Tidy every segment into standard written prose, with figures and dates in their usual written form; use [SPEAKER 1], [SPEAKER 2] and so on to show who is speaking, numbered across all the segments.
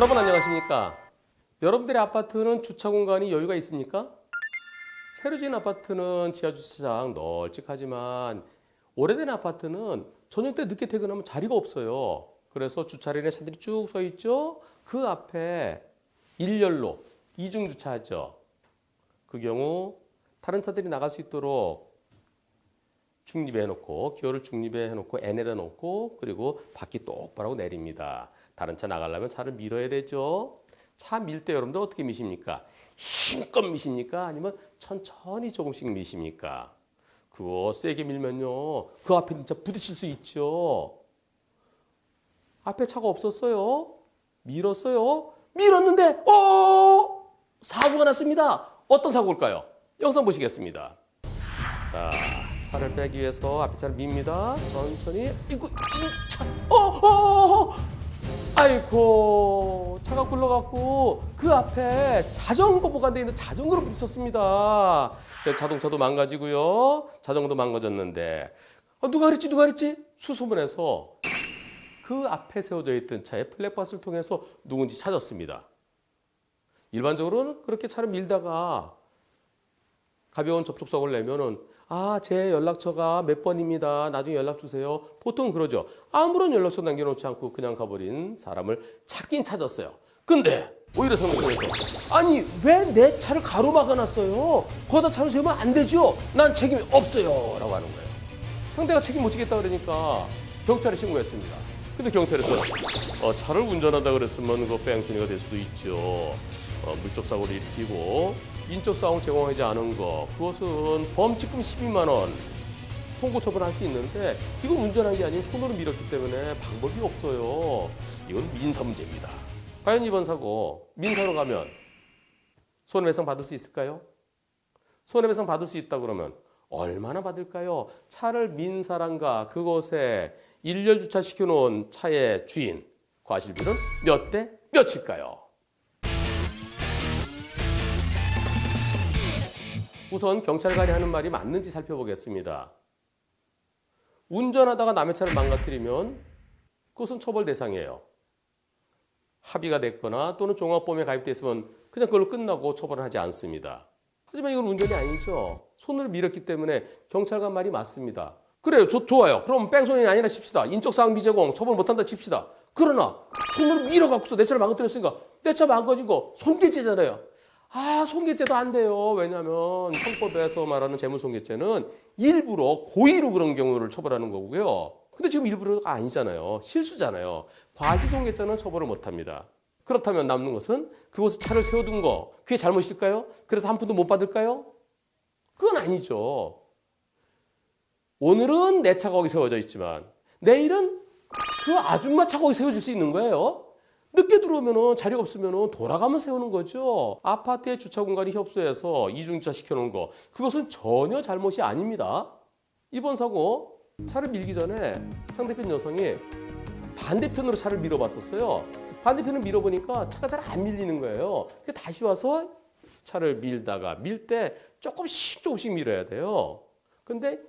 [SPEAKER 1] 여러분 안녕하십니까? 여러분들의 아파트는 주차 공간이 여유가 있습니까? 새로 지은 아파트는 지하 주차장 널찍하지만 오래된 아파트는 저녁 때 늦게 퇴근하면 자리가 없어요. 그래서 주차량에 차들이 쭉 서 있죠. 그 앞에 일렬로 이중 주차하죠. 그 경우 다른 차들이 나갈 수 있도록 중립해 놓고 기어를 중립해 놓고 N에다 놓고 그리고 바퀴 똑바로 내립니다. 다른 차 나가려면 차를 밀어야 되죠. 차 밀 때 여러분들 어떻게 미십니까? 힘껏 미십니까? 아니면 천천히 조금씩 미십니까? 그거 세게 밀면요. 그 앞에 진짜 부딪힐 수 있죠. 앞에 차가 없었어요. 밀었어요. 밀었는데 사고가 났습니다. 어떤 사고일까요? 영상 보시겠습니다. 자, 차를 빼기 위해서 앞에 차를 밉니다. 천천히. 이거 차. 아이고, 차가 굴러갔고 그 앞에 자전거 보관되어 있는 자전거를 부딪혔습니다. 자동차도 망가지고요. 자전거도 망가졌는데 누가 그랬지? 수소문해서 그 앞에 세워져 있던 차의 플랫밭을 통해서 누군지 찾았습니다. 일반적으로는 그렇게 차를 밀다가 가벼운 접촉사고를 내면은 제 연락처가 몇 번입니다. 나중에 연락 주세요. 보통 그러죠. 아무런 연락처 남겨놓지 않고 그냥 가버린 사람을 찾긴 찾았어요. 근데 오히려 상대편에서 아니 왜 내 차를 가로막아놨어요? 거기다 차를 세우면 안 되죠. 난 책임이 없어요. 라고 하는 거예요. 상대가 책임 못 지겠다 그러니까 경찰에 신고했습니다. 근데 경찰에서 차를 운전하다 그랬으면 그 뺑소니가 될 수도 있죠. 물적 사고를 일으키고 인적 사항을 제공하지 않은 것, 그것은 범칙금 12만 원 통고 처분할 수 있는데 이건 운전한 게 아니고 손으로 밀었기 때문에 방법이 없어요. 이건 민사 문제입니다. 과연 이번 사고 민사로 가면 손해배상 받을 수 있을까요? 손해배상 받을 수 있다 그러면 얼마나 받을까요? 차를 민 사람과 그곳에 일렬 주차시켜 놓은 차의 주인 과실비는 몇 대 몇일까요? 우선 경찰관이 하는 말이 맞는지 살펴보겠습니다. 운전하다가 남의 차를 망가뜨리면 그것은 처벌 대상이에요. 합의가 됐거나 또는 종합보험에 가입돼 있으면 그냥 그걸로 끝나고 처벌을 하지 않습니다. 하지만 이건 운전이 아니죠. 손을 밀었기 때문에 경찰관 말이 맞습니다. 그래요. 좋아요. 그럼 뺑소니 아니라 칩시다. 인적사항 미제공 처벌 못한다 칩시다. 그러나 손으로 밀어갖고서 내 차를 망가뜨렸으니까 내 차 망가진 거 손괴죄잖아요. 손괴죄도 안 돼요. 왜냐하면 형법에서 말하는 재물손괴죄는 일부러 고의로 그런 경우를 처벌하는 거고요. 근데 지금 일부러가 아니잖아요. 실수잖아요. 과시손괴죄는 처벌을 못합니다. 그렇다면 남는 것은 그곳에 차를 세워둔 거 그게 잘못일까요? 그래서 한 푼도 못 받을까요? 그건 아니죠. 오늘은 내 차가 거기 세워져 있지만 내일은 그 아줌마 차가 거기 세워질 수 있는 거예요. 늦게 들어오면 자리가 없으면 돌아가면 세우는 거죠. 아파트의 주차 공간이 협소해서 이중주차 시켜놓은 거 그것은 전혀 잘못이 아닙니다. 이번 사고 차를 밀기 전에 상대편 여성이 반대편으로 차를 밀어봤었어요. 반대편을 밀어보니까 차가 잘 안 밀리는 거예요. 다시 와서 차를 밀다가 밀 때 조금씩 밀어야 돼요. 근데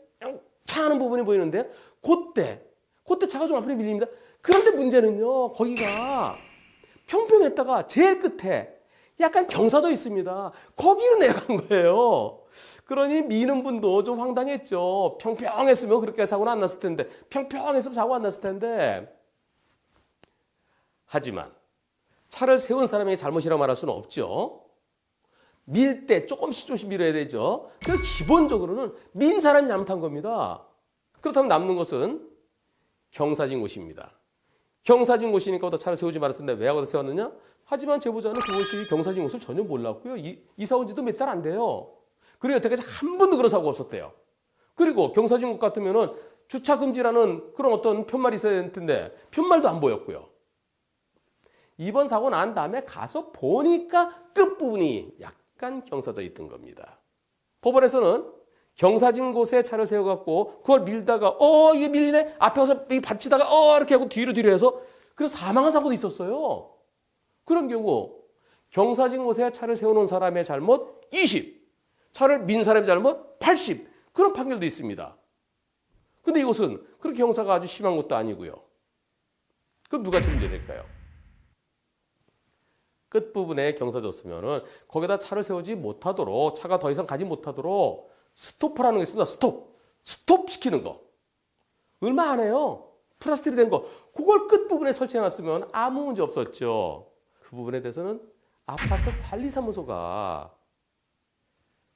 [SPEAKER 1] 차 하는 부분이 보이는데 그때 차가 좀 앞으로 밀립니다. 그런데 문제는요. 거기가 평평했다가 제일 끝에 약간 경사져 있습니다. 거기로 내려간 거예요. 그러니 미는 분도 좀 황당했죠. 평평했으면 그렇게 사고는 안 났을 텐데 평평했으면 사고 안 났을 텐데 하지만 차를 세운 사람의 잘못이라고 말할 수는 없죠. 밀 때 조금씩 밀어야 되죠. 그래서 기본적으로는 민 사람이 잘못한 겁니다. 그렇다면 남는 것은 경사진 곳입니다. 경사진 곳이니까 어디다 차를 세우지 말았는데 왜 어디다 세웠느냐? 하지만 제보자는 그것이 경사진 곳을 전혀 몰랐고요. 이사 온 지도 몇 달 안 돼요. 그리고 여태까지 한 번도 그런 사고가 없었대요. 그리고 경사진 곳 같으면은 주차 금지라는 그런 어떤 편말이 있어야 될 텐데 편말도 안 보였고요. 이번 사고 난 다음에 가서 보니까 끝부분이 약간 경사져 있던 겁니다. 법원에서는 경사진 곳에 차를 세워갖고 그걸 밀다가 이게 밀리네? 앞에 와서 받치다가 이렇게 하고 뒤로 해서 그래서 사망한 사고도 있었어요. 그런 경우 경사진 곳에 차를 세워놓은 사람의 잘못 20, 차를 민 사람의 잘못 80 그런 판결도 있습니다. 근데 이것은 그렇게 형사가 아주 심한 것도 아니고요. 그럼 누가 책임져야 될까요? 끝부분에 경사 줬으면은 거기다 차를 세우지 못하도록 차가 더 이상 가지 못하도록 스토퍼라는 게 있습니다. 스톱 시키는 거. 얼마 안 해요. 플라스틱이 된 거. 그걸 끝부분에 설치해 놨으면 아무 문제 없었죠. 그 부분에 대해서는 아파트 관리사무소가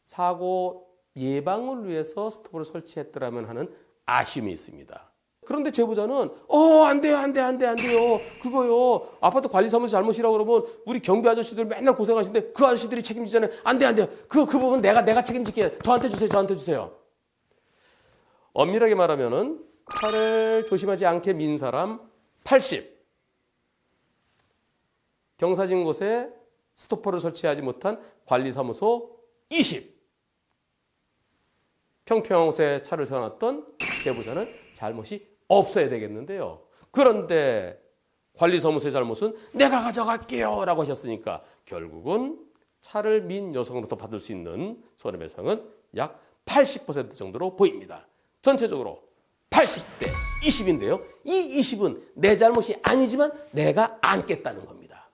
[SPEAKER 1] 사고 예방을 위해서 스톱을 설치했더라면 하는 아쉬움이 있습니다. 그런데 제보자는 안 돼요. 그거요. 아파트 관리사무소 잘못이라고 그러면 우리 경비 아저씨들 맨날 고생하시는데 그 아저씨들이 책임지잖아요. 안 돼요. 그 부분 내가 책임질게요. 저한테 주세요. 엄밀하게 말하면은 차를 조심하지 않게 민 사람 80, 경사진 곳에 스토퍼를 설치하지 못한 관리사무소 20, 평평한 곳에 차를 세워놨던 제보자는 잘못이 없어야 되겠는데요. 그런데 관리사무소의 잘못은 내가 가져갈게요 라고 하셨으니까 결국은 차를 민 여성으로부터 받을 수 있는 손해배상은 약 80% 정도로 보입니다. 전체적으로 80대 20인데요. 이 20은 내 잘못이 아니지만 내가 안겠다는 겁니다.